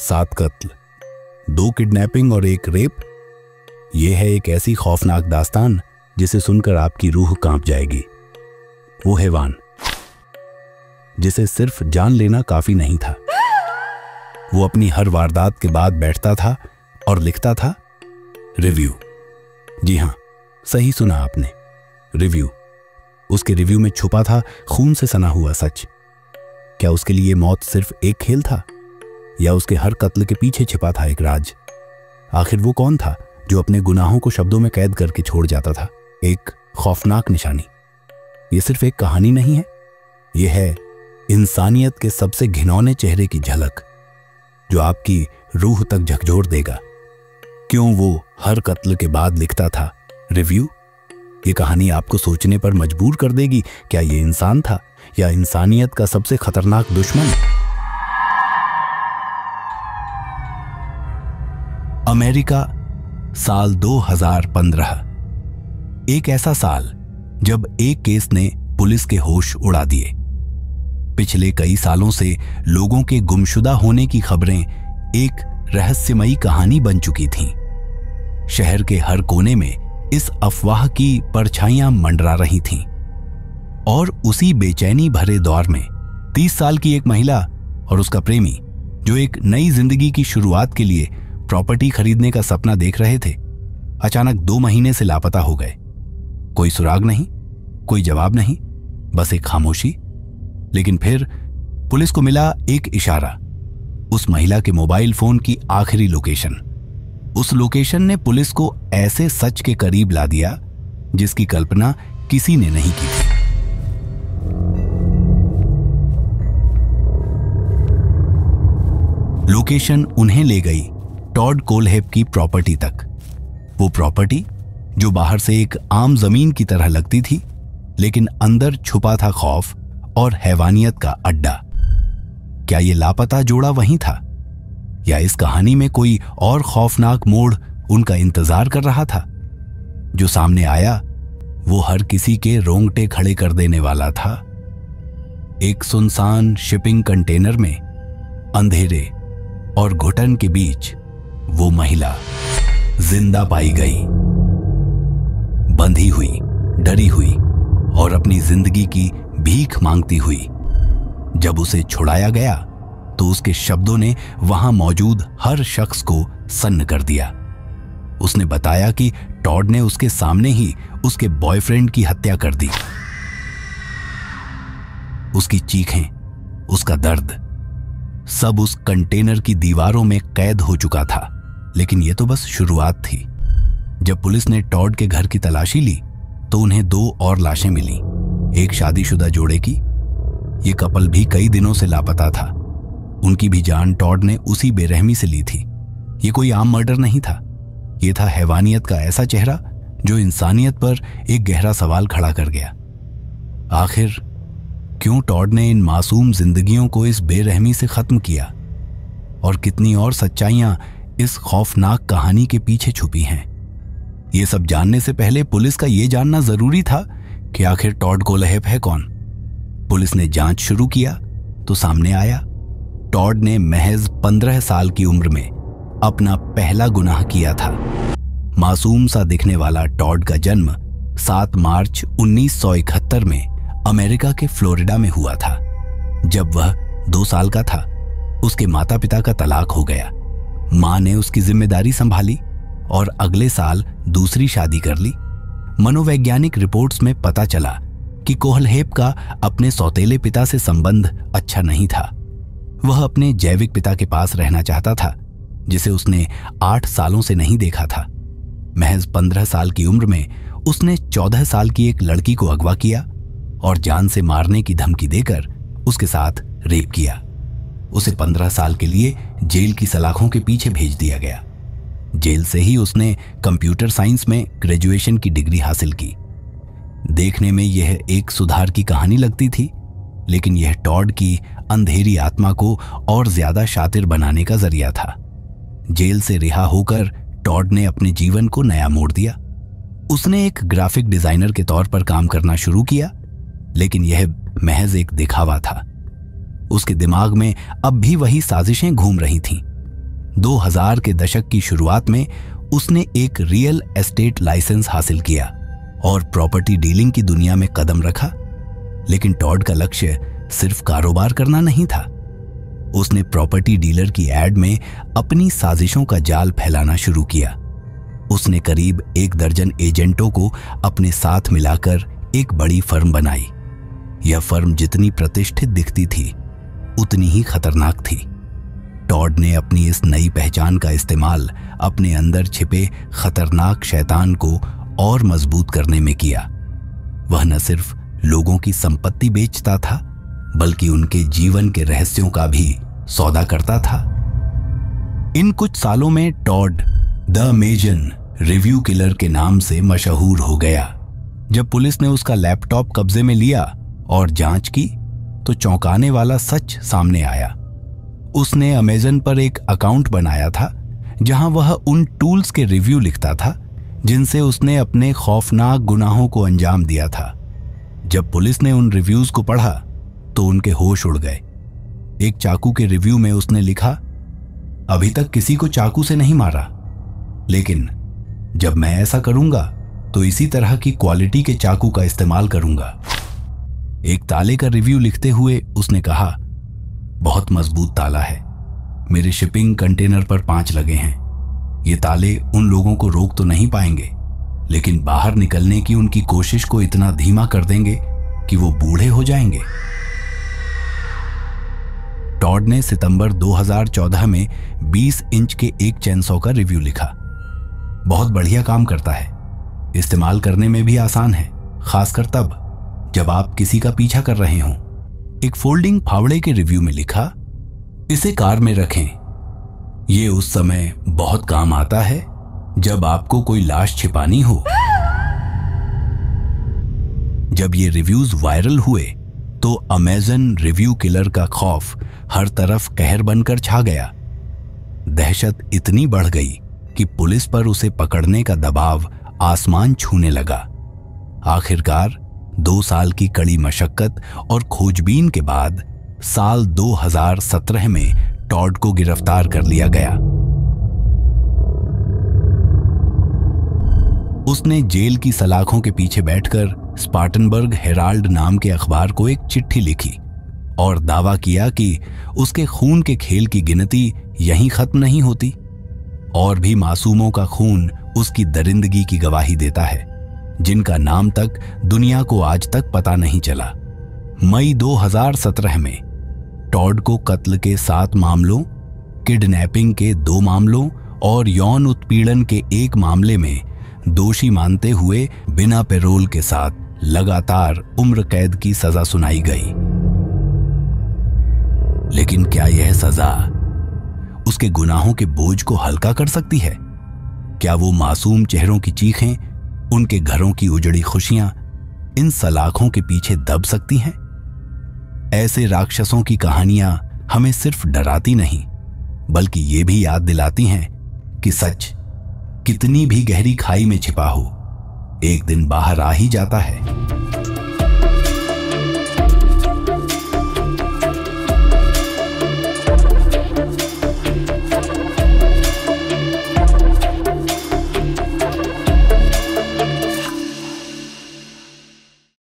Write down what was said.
7 कत्ल, 2 किडनैपिंग और 1 रेप। यह है एक ऐसी खौफनाक दास्तान जिसे सुनकर आपकी रूह कांप जाएगी। वो है वान, जिसे सिर्फ जान लेना काफी नहीं था। वो अपनी हर वारदात के बाद बैठता था और लिखता था रिव्यू। जी हां, सही सुना आपने, रिव्यू। उसके रिव्यू में छुपा था खून से सना हुआ सच। क्या उसके लिए मौत सिर्फ एक खेल था, या उसके हर कत्ल के पीछे छिपा था एक राज? आखिर वो कौन था जो अपने गुनाहों को शब्दों में कैद करके छोड़ जाता था? एक खौफनाक निशानी। ये सिर्फ एक कहानी नहीं है, ये है इंसानियत के सबसे घिनौने चेहरे की झलक, जो आपकी रूह तक झकझोर देगा। क्यों वो हर कत्ल के बाद लिखता था रिव्यू? ये कहानी आपको सोचने पर मजबूर कर देगी, क्या ये इंसान था या इंसानियत का सबसे खतरनाक दुश्मन? अमेरिका, साल 2015। एक ऐसा साल जब एक केस ने पुलिस के होश उड़ा दिए। पिछले कई सालों से लोगों के गुमशुदा होने की खबरें एक रहस्यमयी कहानी बन चुकी थीं। शहर के हर कोने में इस अफवाह की परछाइयां मंडरा रही थीं। और उसी बेचैनी भरे दौर में 30 साल की एक महिला और उसका प्रेमी, जो एक नई जिंदगी की शुरुआत के लिए प्रॉपर्टी खरीदने का सपना देख रहे थे, अचानक 2 महीने से लापता हो गए। कोई सुराग नहीं, कोई जवाब नहीं, बस एक खामोशी। लेकिन फिर पुलिस को मिला एक इशारा, उस महिला के मोबाइल फोन की आखिरी लोकेशन। उस लोकेशन ने पुलिस को ऐसे सच के करीब ला दिया जिसकी कल्पना किसी ने नहीं की थी। लोकेशन उन्हें ले गई टॉड कोलहेप की प्रॉपर्टी तक। वो प्रॉपर्टी जो बाहर से एक आम जमीन की तरह लगती थी, लेकिन अंदर छुपा था खौफ और हैवानियत का अड्डा। क्या ये लापता जोड़ा वहीं था, या इस कहानी में कोई और खौफनाक मोड़ उनका इंतजार कर रहा था? जो सामने आया वो हर किसी के रोंगटे खड़े कर देने वाला था। एक सुनसान शिपिंग कंटेनर में अंधेरे और घुटन के बीच वो महिला जिंदा पाई गई, बंधी हुई, डरी हुई और अपनी जिंदगी की भीख मांगती हुई। जब उसे छुड़ाया गया तो उसके शब्दों ने वहां मौजूद हर शख्स को सन्न कर दिया। उसने बताया कि टॉड ने उसके सामने ही उसके बॉयफ्रेंड की हत्या कर दी। उसकी चीखें, उसका दर्द, सब उस कंटेनर की दीवारों में कैद हो चुका था। लेकिन यह तो बस शुरुआत थी। जब पुलिस ने टॉड के घर की तलाशी ली तो उन्हें 2 और लाशें मिली, एक शादीशुदा जोड़े की। ये कपल भी कई दिनों से लापता था। उनकी भी जान टॉड ने उसी बेरहमी से ली थी। ये कोई आम मर्डर नहीं था, ये था हैवानियत का ऐसा चेहरा जो इंसानियत पर एक गहरा सवाल खड़ा कर गया। आखिर क्यों टॉड ने इन मासूम जिंदगियों को इस बेरहमी से खत्म किया, और कितनी और सच्चाइयां इस खौफनाक कहानी के पीछे छुपी हैं? ये सब जानने से पहले पुलिस का ये जानना जरूरी था कि आखिर टॉड कोलहेप है कौन। पुलिस ने जांच शुरू किया तो सामने आया, टॉड ने महज 15 साल की उम्र में अपना पहला गुनाह किया था। मासूम सा दिखने वाला टॉड का जन्म 7 मार्च 1971 में अमेरिका के फ्लोरिडा में हुआ था। जब वह 2 साल का था, उसके माता पिता का तलाक हो गया। मां ने उसकी जिम्मेदारी संभाली और अगले साल दूसरी शादी कर ली। मनोवैज्ञानिक रिपोर्ट्स में पता चला कि कोलहेप का अपने सौतेले पिता से संबंध अच्छा नहीं था। वह अपने जैविक पिता के पास रहना चाहता था, जिसे उसने 8 सालों से नहीं देखा था। महज 15 साल की उम्र में उसने 14 साल की एक लड़की को अगवा किया और जान से मारने की धमकी देकर उसके साथ रेप किया। उसे 15 साल के लिए जेल की सलाखों के पीछे भेज दिया गया। जेल से ही उसने कंप्यूटर साइंस में ग्रेजुएशन की डिग्री हासिल की। देखने में यह एक सुधार की कहानी लगती थी, लेकिन यह टॉड की अंधेरी आत्मा को और ज्यादा शातिर बनाने का जरिया था। जेल से रिहा होकर टॉड ने अपने जीवन को नया मोड़ दिया। उसने एक ग्राफिक डिजाइनर के तौर पर काम करना शुरू किया, लेकिन यह महज एक दिखावा था। उसके दिमाग में अब भी वही साजिशें घूम रही थीं, 2000 के दशक की शुरुआत में उसने एक रियल एस्टेट लाइसेंस हासिल किया और प्रॉपर्टी डीलिंग की दुनिया में कदम रखा। लेकिन टॉड का लक्ष्य सिर्फ कारोबार करना नहीं था। उसने प्रॉपर्टी डीलर की एड में अपनी साजिशों का जाल फैलाना शुरू किया। उसने करीब 1 दर्जन एजेंटों को अपने साथ मिलाकर एक बड़ी फर्म बनाई। यह फर्म जितनी प्रतिष्ठित दिखती थी उतनी ही खतरनाक थी। टॉड ने अपनी इस नई पहचान का इस्तेमाल अपने अंदर छिपे खतरनाक शैतान को और मजबूत करने में किया। वह न सिर्फ लोगों की संपत्ति बेचता था बल्कि उनके जीवन के रहस्यों का भी सौदा करता था। इन कुछ सालों में Todd the Amazon review killer के नाम से मशहूर हो गया। जब पुलिस ने उसका लैपटॉप कब्जे में लिया और जांच की तो चौंकाने वाला सच सामने आया। उसने अमेजन पर एक अकाउंट बनाया था जहां वह उन टूल्स के रिव्यू लिखता था जिनसे उसने अपने खौफनाक गुनाहों को अंजाम दिया था। जब पुलिस ने उन रिव्यूज को पढ़ा तो उनके होश उड़ गए। एक चाकू के रिव्यू में उसने लिखा, अभी तक किसी को चाकू से नहीं मारा, लेकिन जब मैं ऐसा करूंगा तो इसी तरह की क्वालिटी के चाकू का इस्तेमाल करूंगा। एक ताले का रिव्यू लिखते हुए उसने कहा, बहुत मजबूत ताला है, मेरे शिपिंग कंटेनर पर 5 लगे हैं। ये ताले उन लोगों को रोक तो नहीं पाएंगे, लेकिन बाहर निकलने की उनकी कोशिश को इतना धीमा कर देंगे कि वो बूढ़े हो जाएंगे। टॉड ने सितंबर 2014 में 20 इंच के एक चेनसॉ का रिव्यू लिखा। बहुत बढ़िया काम करता है, इस्तेमाल करने में भी आसान है, खासकर तब जब आप किसी का पीछा कर रहे हों। एक फोल्डिंग फावड़े के रिव्यू में लिखा, इसे कार में रखें, ये उस समय बहुत काम आता है जब आपको कोई लाश छिपानी हो। जब ये रिव्यूज वायरल हुए तो अमेजन रिव्यू किलर का खौफ हर तरफ कहर बनकर छा गया। दहशत इतनी बढ़ गई कि पुलिस पर उसे पकड़ने का दबाव आसमान छूने लगा। आखिरकार 2 साल की कड़ी मशक्कत और खोजबीन के बाद साल 2017 में टॉड को गिरफ्तार कर लिया गया। उसने जेल की सलाखों के पीछे बैठकर स्पार्टनबर्ग हेराल्ड नाम के अखबार को एक चिट्ठी लिखी और दावा किया कि उसके खून के खेल की गिनती यहीं खत्म नहीं होती और भी मासूमों का खून उसकी दरिंदगी की गवाही देता है, जिनका नाम तक दुनिया को आज तक पता नहीं चला। मई 2017 में टॉड को कत्ल के 7 मामलों, किडनैपिंग के 2 मामलों और यौन उत्पीड़न के 1 मामले में दोषी मानते हुए बिना पैरोल के साथ लगातार उम्र कैद की सजा सुनाई गई। लेकिन क्या यह सजा उसके गुनाहों के बोझ को हल्का कर सकती है? क्या वो मासूम चेहरों की चीखें, उनके घरों की उजड़ी खुशियां इन सलाखों के पीछे दब सकती हैं? ऐसे राक्षसों की कहानियां हमें सिर्फ डराती नहीं बल्कि ये भी याद दिलाती हैं कि सच कितनी भी गहरी खाई में छिपा हो, एक दिन बाहर आ ही जाता है।